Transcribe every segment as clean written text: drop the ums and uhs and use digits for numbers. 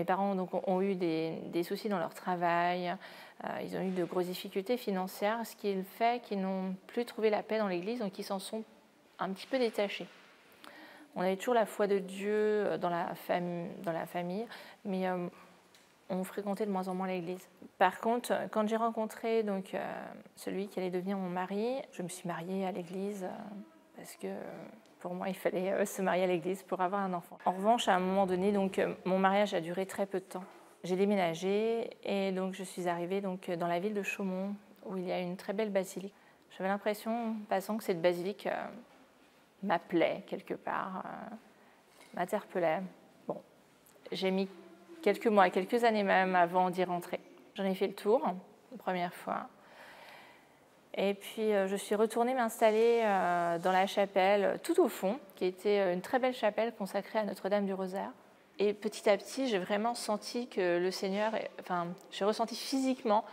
parents ont eu des soucis dans leur travail, ils ont eu de grosses difficultés financières, ce qui fait qu'ils n'ont plus trouvé la paix dans l'Église, donc ils s'en sont un petit peu détachés. On avait toujours la foi de Dieu dans la famille, mais on fréquentait de moins en moins l'Église. Par contre, quand j'ai rencontré donc, celui qui allait devenir mon mari, je me suis mariée à l'Église parce que pour moi, il fallait se marier à l'Église pour avoir un enfant. En revanche, à un moment donné, donc, mon mariage a duré très peu de temps. J'ai déménagé et donc je suis arrivée donc, dans la ville de Chaumont où il y a une très belle basilique. J'avais l'impression, en passant, que cette basilique m'appelait quelque part, m'interpellait. Bon, j'ai mis quelques mois, quelques années même avant d'y rentrer. J'en ai fait le tour, la première fois. Et puis je suis retournée m'installer dans la chapelle tout au fond, qui était une très belle chapelle consacrée à Notre-Dame du Rosaire. Et petit à petit, j'ai vraiment senti que le Seigneur, enfin, j'ai ressenti physiquement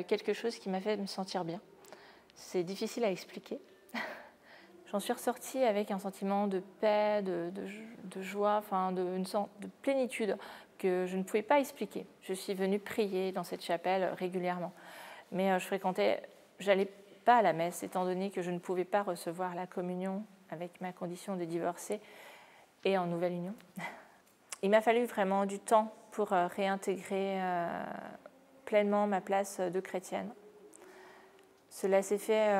quelque chose qui m'a fait me sentir bien. C'est difficile à expliquer. J'en suis ressortie avec un sentiment de paix, de joie, enfin, une sorte de plénitude que je ne pouvais pas expliquer. Je suis venue prier dans cette chapelle régulièrement. Mais j'allais pas à la messe, étant donné que je ne pouvais pas recevoir la communion avec ma condition de divorcée et en nouvelle union. Il m'a fallu vraiment du temps pour réintégrer pleinement ma place de chrétienne. Cela s'est fait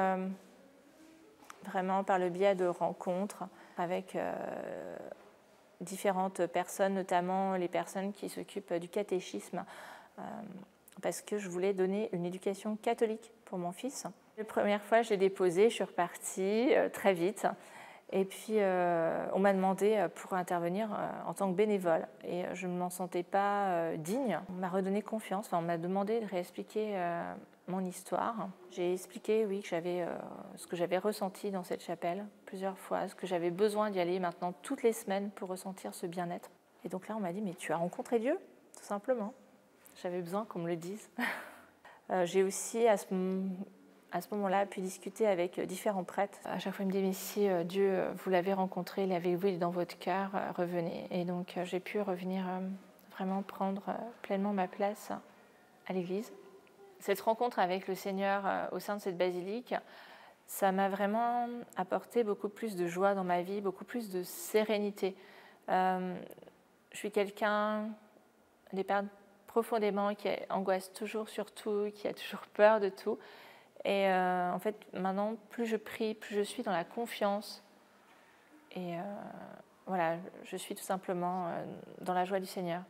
vraiment par le biais de rencontres avec différentes personnes, notamment les personnes qui s'occupent du catéchisme, parce que je voulais donner une éducation catholique pour mon fils. La première fois, je l'ai déposé, je suis repartie très vite. Et puis, on m'a demandé pour intervenir en tant que bénévole. Et je ne m'en sentais pas digne. On m'a redonné confiance. Enfin, on m'a demandé de réexpliquer mon histoire. J'ai expliqué, oui, que ce que j'avais ressenti dans cette chapelle plusieurs fois, ce que j'avais besoin d'y aller maintenant toutes les semaines pour ressentir ce bien-être. Et donc là, on m'a dit, mais tu as rencontré Dieu, tout simplement. J'avais besoin qu'on me le dise. J'ai aussi, à ce moment-là, pu discuter avec différents prêtres. À chaque fois, il me dit, mais si Dieu, vous l'avez rencontré, il est avec vous, il est dans votre cœur, revenez. Et donc, j'ai pu revenir vraiment prendre pleinement ma place à l'Église. Cette rencontre avec le Seigneur au sein de cette basilique, ça m'a vraiment apporté beaucoup plus de joie dans ma vie, beaucoup plus de sérénité. Je suis quelqu'un, des périodes profondément, qui angoisse toujours sur tout, qui a toujours peur de tout. Et en fait, maintenant, plus je prie, plus je suis dans la confiance. Et voilà, je suis tout simplement dans la joie du Seigneur.